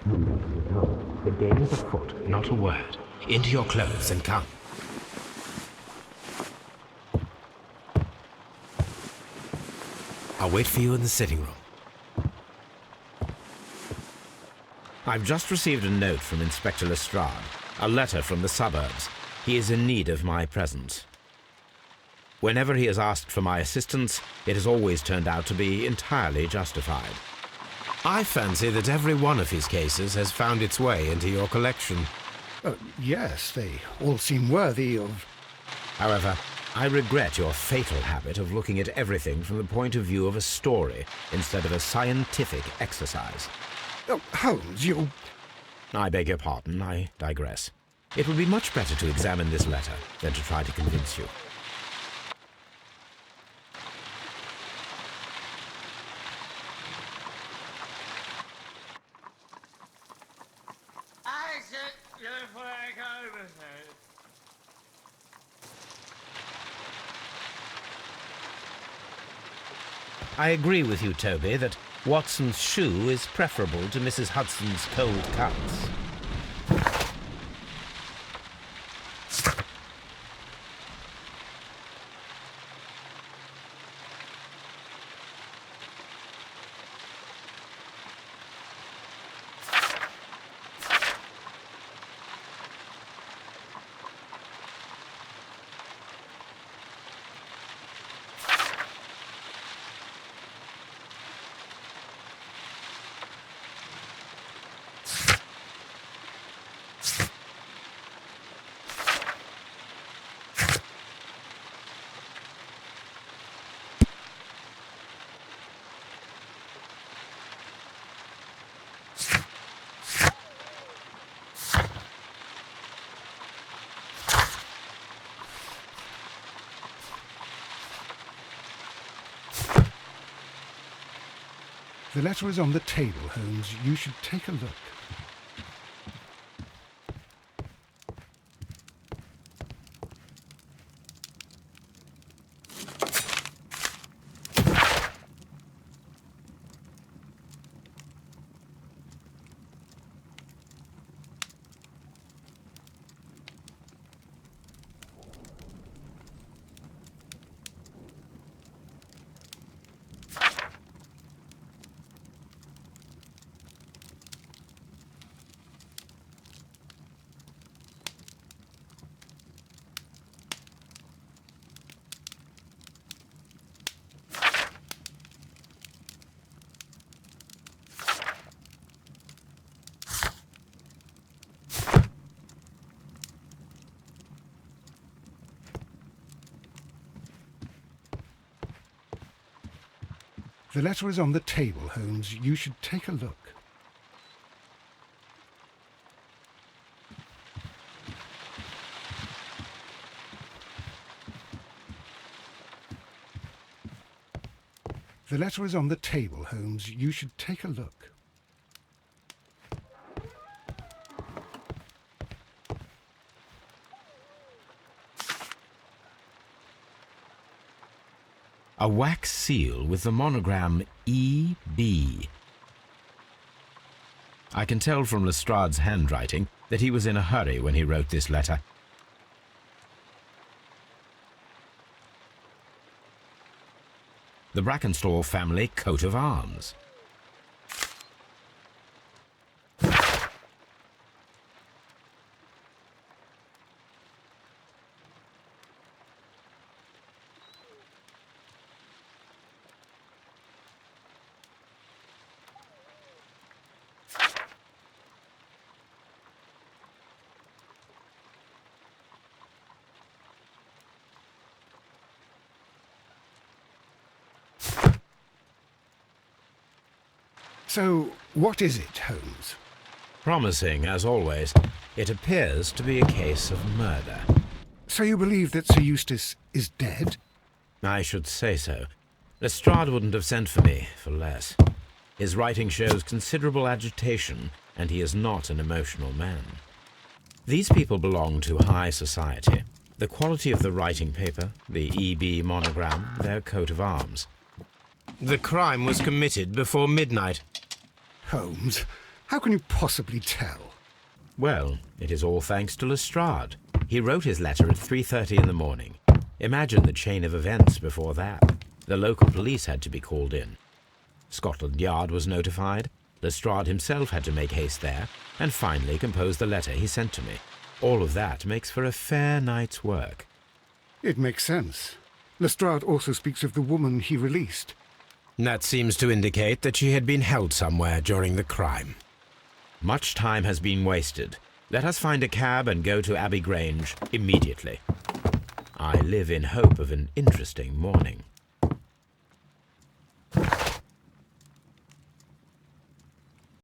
The game is afoot. Not a word. Into your clothes and come. I'll wait for you in the sitting room. I've just received a note from Inspector Lestrade, a letter from the suburbs. He is in need of my presence. Whenever he has asked for my assistance, it has always turned out to be entirely justified. I fancy that every one of his cases has found its way into your collection. Yes, they all seem worthy of... However, I regret your fatal habit of looking at everything from the point of view of a story instead of a scientific exercise. Oh, Holmes, you... I beg your pardon, I digress. It would be much better to examine this letter than to try to convince you. I agree with you, Toby, that Watson's shoe is preferable to Mrs. Hudson's cold cuts. The letter is on the table, Holmes. You should take a look. The letter is on the table, Holmes. You should take a look. The letter is on the table, Holmes. You should take a look. A wax seal with the monogram E.B. I can tell from Lestrade's handwriting that he was in a hurry when he wrote this letter. The Brackenstall family coat of arms. So, what is it, Holmes? Promising, as always. It appears to be a case of murder. So you believe that Sir Eustace is dead? I should say so. Lestrade wouldn't have sent for me for less. His writing shows considerable agitation, and he is not an emotional man. These people belong to high society. The quality of the writing paper, the E.B. monogram, their coat of arms. The crime was committed before midnight. Holmes, How can you possibly tell? Well, it is all thanks to Lestrade. He wrote his letter at 3:30 in the morning. Imagine the chain of events before that. The local police had to be called in. Scotland Yard was notified. Lestrade himself had to make haste there, and finally compose the letter he sent to me. All of that makes for a fair night's work. It makes sense. Lestrade also speaks of the woman he released. That seems to indicate that she had been held somewhere during the crime. Much time has been wasted. Let us find a cab and go to Abbey Grange immediately. I live in hope of an interesting morning.